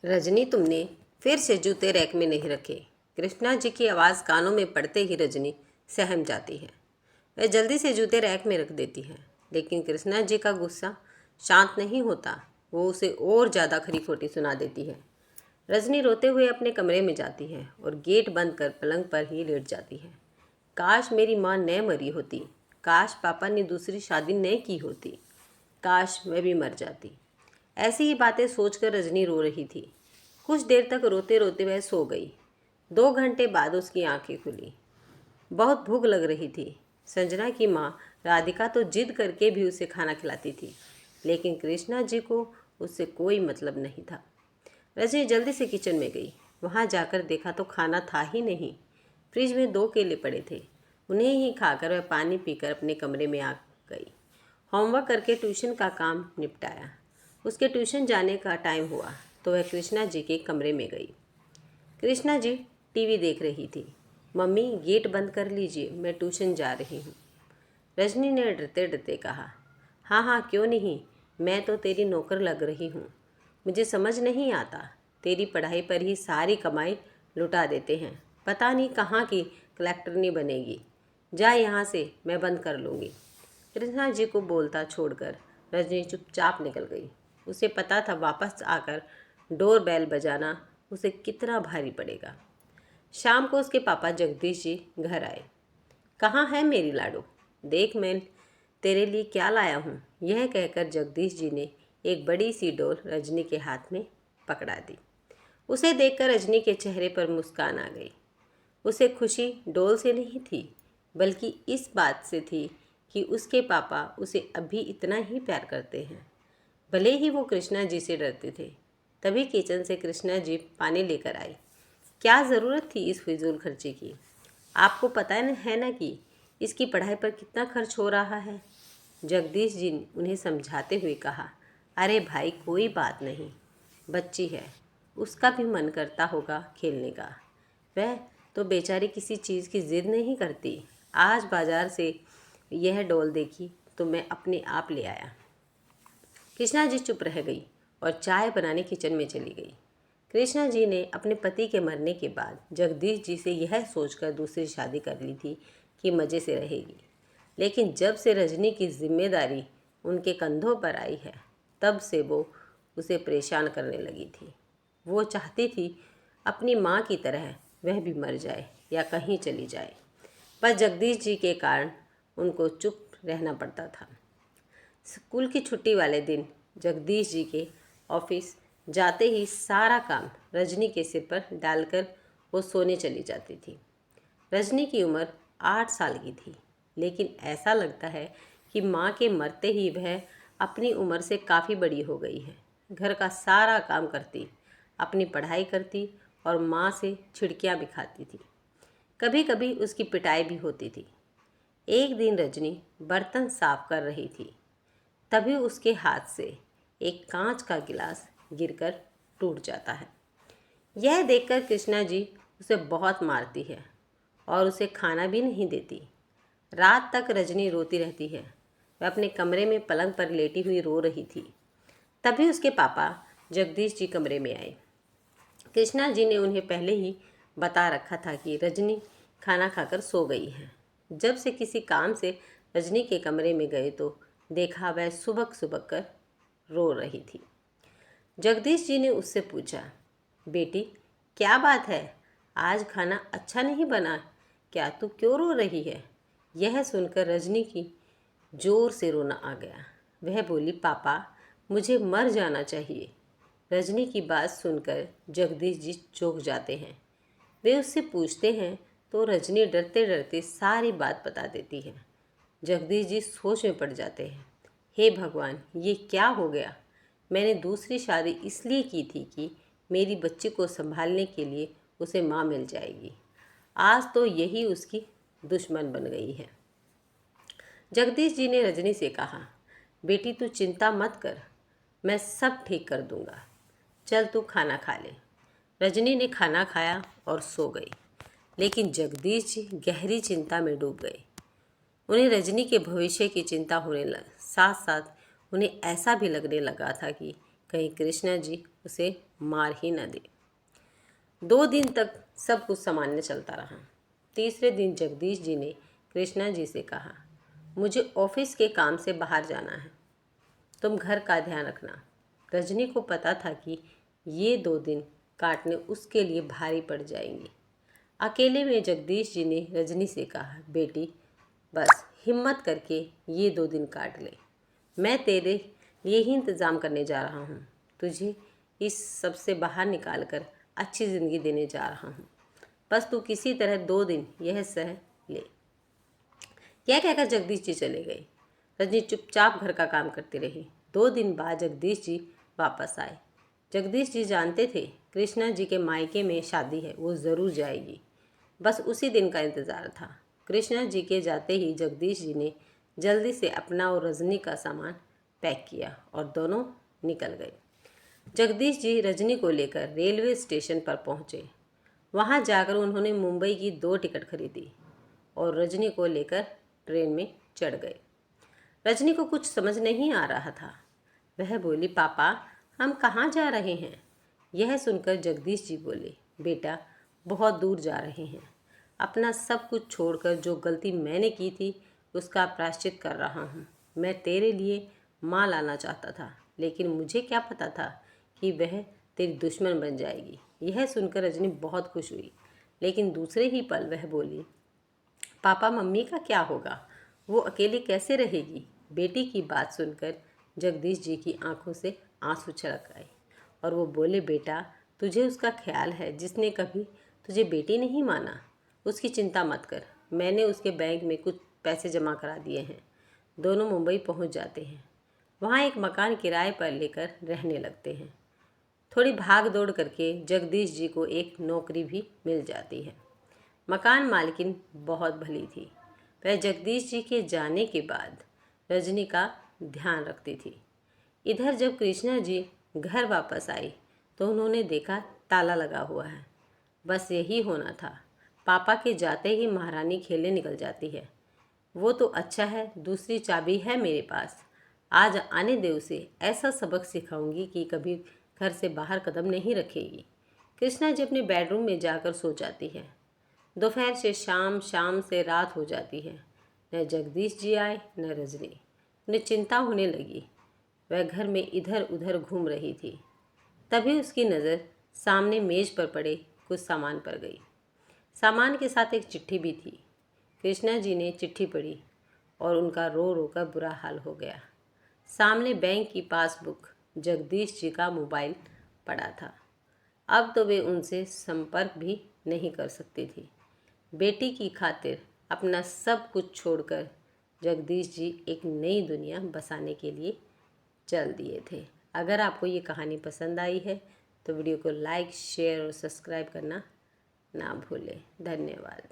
रजनी, तुमने फिर से जूते रैक में नहीं रखे। कृष्णा जी की आवाज़ कानों में पड़ते ही रजनी सहम जाती है। वह जल्दी से जूते रैक में रख देती है, लेकिन कृष्णा जी का गुस्सा शांत नहीं होता। वो उसे और ज़्यादा खरी खोटी सुना देती है। रजनी रोते हुए अपने कमरे में जाती है और गेट बंद कर पलंग पर ही लेट जाती है। काश मेरी माँ न मरी होती, काश पापा ने दूसरी शादी न की होती, काश मैं भी मर जाती। ऐसी ही बातें सोचकर रजनी रो रही थी। कुछ देर तक रोते रोते वह सो गई। 2 घंटे बाद उसकी आंखें खुली। बहुत भूख लग रही थी। संजना की माँ राधिका तो जिद करके भी उसे खाना खिलाती थी, लेकिन कृष्णा जी को उससे कोई मतलब नहीं था। रजनी जल्दी से किचन में गई। वहाँ जाकर देखा तो खाना था ही नहीं। फ्रिज में 2 केले पड़े थे। उन्हें ही खाकर वह पानी पीकर अपने कमरे में आ गई। होमवर्क करके ट्यूशन का काम निपटाया। उसके ट्यूशन जाने का टाइम हुआ तो वह कृष्णा जी के कमरे में गई। कृष्णा जी टीवी देख रही थी। मम्मी, गेट बंद कर लीजिए, मैं ट्यूशन जा रही हूँ। रजनी ने डरते डरते कहा, हाँ हाँ, क्यों नहीं, मैं तो तेरी नौकर लग रही हूँ। मुझे समझ नहीं आता, तेरी पढ़ाई पर ही सारी कमाई लुटा देते हैं। पता नहीं कहाँ की कलेक्टरनी बनेगी। जा यहाँ से, मैं बंद कर लूँगी। कृष्णा जी को बोलता छोड़कर रजनी चुपचाप निकल गई। उसे पता था वापस आकर डोर बेल बजाना उसे कितना भारी पड़ेगा। शाम को उसके पापा जगदीश जी घर आए। कहाँ है मेरी लाडो? देख, मैं तेरे लिए क्या लाया हूँ। यह कहकर जगदीश जी ने एक बड़ी सी डोल रजनी के हाथ में पकड़ा दी। उसे देखकर रजनी के चेहरे पर मुस्कान आ गई। उसे खुशी डोल से नहीं थी, बल्कि इस बात से थी कि उसके पापा उसे अभी इतना ही प्यार करते हैं, भले ही वो कृष्णा जी से डरते थे। तभी किचन से कृष्णा जी पानी लेकर आए। क्या ज़रूरत थी इस फिजूल खर्ची की? आपको पता है ना कि इसकी पढ़ाई पर कितना खर्च हो रहा है। जगदीश जी ने उन्हें समझाते हुए कहा, अरे भाई, कोई बात नहीं, बच्ची है, उसका भी मन करता होगा खेलने का। वह तो बेचारी किसी चीज़ की ज़िद नहीं करती। आज बाज़ार से यह डॉल देखी तो मैं अपने आप ले आया। कृष्णा जी चुप रह गई और चाय बनाने किचन में चली गई। कृष्णा जी ने अपने पति के मरने के बाद जगदीश जी से यह सोचकर दूसरी शादी कर ली थी कि मज़े से रहेगी, लेकिन जब से रजनी की जिम्मेदारी उनके कंधों पर आई है, तब से वो उसे परेशान करने लगी थी। वो चाहती थी अपनी माँ की तरह वह भी मर जाए या कहीं चली जाए, पर जगदीश जी के कारण उनको चुप रहना पड़ता था। स्कूल की छुट्टी वाले दिन जगदीश जी के ऑफिस जाते ही सारा काम रजनी के सिर पर डालकर वो सोने चली जाती थी। रजनी की उम्र 8 साल की थी, लेकिन ऐसा लगता है कि माँ के मरते ही वह अपनी उम्र से काफ़ी बड़ी हो गई है। घर का सारा काम करती, अपनी पढ़ाई करती और माँ से छिड़कियाँ भी खाती थी। कभी कभी उसकी पिटाई भी होती थी। एक दिन रजनी बर्तन साफ कर रही थी, तभी उसके हाथ से एक कांच का गिलास गिरकर टूट जाता है। यह देखकर कृष्णा जी उसे बहुत मारती है और उसे खाना भी नहीं देती। रात तक रजनी रोती रहती है। वह अपने कमरे में पलंग पर लेटी हुई रो रही थी। तभी उसके पापा जगदीश जी कमरे में आए। कृष्णा जी ने उन्हें पहले ही बता रखा था कि रजनी खाना खाकर सो गई है। जब से किसी काम से रजनी के कमरे में गए तो देखा वह सुबक सुबक कर रो रही थी। जगदीश जी ने उससे पूछा, बेटी, क्या बात है? आज खाना अच्छा नहीं बना क्या? तू क्यों रो रही है? यह सुनकर रजनी की जोर से रोना आ गया। वह बोली, पापा, मुझे मर जाना चाहिए। रजनी की बात सुनकर जगदीश जी चौंक जाते हैं। वे उससे पूछते हैं तो रजनी डरते डरते सारी बात बता देती है। जगदीश जी सोच में पड़ जाते हैं। हे भगवान, ये क्या हो गया? मैंने दूसरी शादी इसलिए की थी कि मेरी बच्ची को संभालने के लिए उसे माँ मिल जाएगी। आज तो यही उसकी दुश्मन बन गई है। जगदीश जी ने रजनी से कहा, बेटी, तू चिंता मत कर, मैं सब ठीक कर दूंगा। चल तू खाना खा ले। रजनी ने खाना खाया और सो गई, लेकिन जगदीश जी गहरी चिंता में डूब गए। उन्हें रजनी के भविष्य की चिंता होने लग साथ साथ उन्हें ऐसा भी लगने लगा था कि कहीं कृष्णा जी उसे मार ही न दे। 2 दिन तक सब कुछ सामान्य चलता रहा। तीसरे दिन जगदीश जी ने कृष्णा जी से कहा, मुझे ऑफिस के काम से बाहर जाना है, तुम घर का ध्यान रखना। रजनी को पता था कि ये 2 दिन काटने उसके लिए भारी पड़ जाएंगी। अकेले में जगदीश जी ने रजनी से कहा, बेटी बस हिम्मत करके ये 2 दिन काट ले। मैं तेरे लिए ही इंतज़ाम करने जा रहा हूँ। तुझे इस सब से बाहर निकाल कर अच्छी ज़िंदगी देने जा रहा हूँ। बस तू किसी तरह 2 दिन यह सह ले। यह कहकर जगदीश जी चले गए। रजनी चुपचाप घर का काम करती रही। 2 दिन बाद जगदीश जी वापस आए। जगदीश जी जानते थे कृष्णा जी के मायके में शादी है, वो ज़रूर जाएगी। बस उसी दिन का इंतज़ार था। कृष्णा जी के जाते ही जगदीश जी ने जल्दी से अपना और रजनी का सामान पैक किया और दोनों निकल गए। जगदीश जी रजनी को लेकर रेलवे स्टेशन पर पहुंचे। वहां जाकर उन्होंने मुंबई की 2 टिकट खरीदी और रजनी को लेकर ट्रेन में चढ़ गए। रजनी को कुछ समझ नहीं आ रहा था। वह बोली, पापा हम कहाँ जा रहे हैं? यह सुनकर जगदीश जी बोले, बेटा बहुत दूर जा रहे हैं। अपना सब कुछ छोड़कर जो गलती मैंने की थी उसका प्रायश्चित कर रहा हूँ। मैं तेरे लिए माँ लाना चाहता था, लेकिन मुझे क्या पता था कि वह तेरी दुश्मन बन जाएगी। यह सुनकर रजनी बहुत खुश हुई, लेकिन दूसरे ही पल वह बोली, पापा मम्मी का क्या होगा? वो अकेली कैसे रहेगी? बेटी की बात सुनकर जगदीश जी की आंखों से आंसू छलक आए और वो बोले, बेटा तुझे उसका ख्याल है जिसने कभी तुझे बेटी नहीं माना। उसकी चिंता मत कर, मैंने उसके बैंक में कुछ पैसे जमा करा दिए हैं। दोनों मुंबई पहुंच जाते हैं। वहाँ एक मकान किराए पर लेकर रहने लगते हैं। थोड़ी भाग दौड़ करके जगदीश जी को एक नौकरी भी मिल जाती है। मकान मालकिन बहुत भली थी। वह जगदीश जी के जाने के बाद रजनी का ध्यान रखती थी। इधर जब कृष्णा जी घर वापस आई तो उन्होंने देखा ताला लगा हुआ है। बस यही होना था। पापा के जाते ही महारानी खेलने निकल जाती है। वो तो अच्छा है, दूसरी चाबी है मेरे पास। आज आने दे उसे, ऐसा सबक सिखाऊंगी कि कभी घर से बाहर कदम नहीं रखेगी। कृष्णा जी अपने बेडरूम में जाकर सो जाती है। दोपहर से शाम, शाम से रात हो जाती है। न जगदीश जी आए न रजनी। उन्हें चिंता होने लगी। वह घर में इधर उधर घूम रही थी। तभी उसकी नज़र सामने मेज पर पड़े कुछ सामान पर गई। सामान के साथ एक चिट्ठी भी थी। कृष्णा जी ने चिट्ठी पढ़ी और उनका रो रो कर बुरा हाल हो गया। सामने बैंक की पासबुक, जगदीश जी का मोबाइल पड़ा था। अब तो वे उनसे संपर्क भी नहीं कर सकती थी। बेटी की खातिर अपना सब कुछ छोड़कर जगदीश जी एक नई दुनिया बसाने के लिए चल दिए थे। अगर आपको ये कहानी पसंद आई है तो वीडियो को लाइक, शेयर और सब्सक्राइब करना ना भूलें। धन्यवाद।